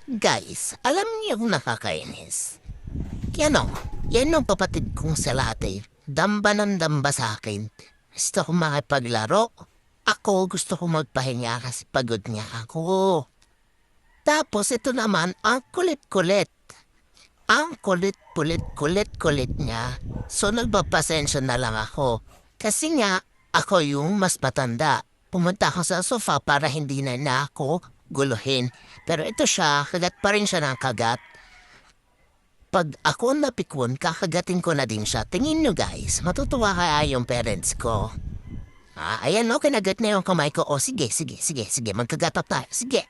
Guys, alam niyo kung nakakainis. Yan o, yan ang kapatid kong si Latte. Damba ng damba sa akin. Gusto ko makipaglaro. Ako gusto ko magpahinga kasi pagod niya ako. Tapos ito naman, ang kulit-kulit. Ang kulit-kulit niya. So nagpapasensya na lang ako. Kasi nga, ako yung mas matanda. Pumunta ako sa sofa para hindi na ako guluhin. Pero ito siya, kagat pa rin siya ng kagat. Pag ako napikon, kakagatin ko na din siya. Tingin nyo guys, matutuwa kaya yung parents ko. Ayan o, kinagat na yung kamay ko. O sige, magkagat tayo. Sige,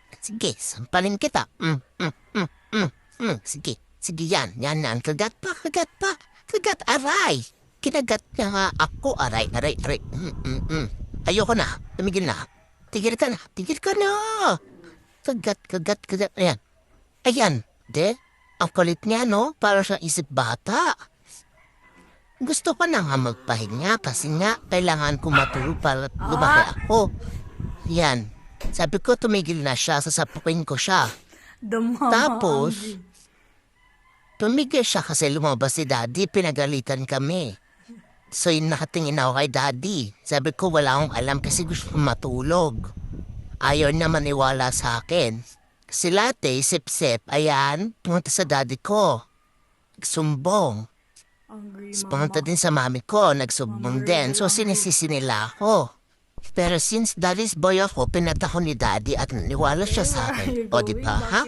sampalin kita. Sige yan, kagat pa. Kagat, aray. Kinagat niya nga ako, aray. Ayoko na, tumigil na. Tigil ka na. Kagat, ayan. Ang kulit niya, no? Para sa isip bata. Gusto ko na nga magpahinga kasi nga kailangan ko matulog para lumaki ako. Yan. Sabi ko tumigil na siya, sasapukin ko siya. Tapos, tumigil siya kasi lumabas si Daddy, pinagalitan kami. So yun nakatingin ako kay Daddy. Sabi ko wala akong alam kasi gusto ko matulog. Ayaw na maniwala sa akin. Si Latte, sip-sip, ayan, pumunta sa Daddy ko. Nagsumbong. Pumunta din sa mami ko, nagsumbong din. So sinisisi nila ako. Pero since Daddy's boy ako, pinata ko ni Daddy at naniwala siya sa akin. O di ba, ha?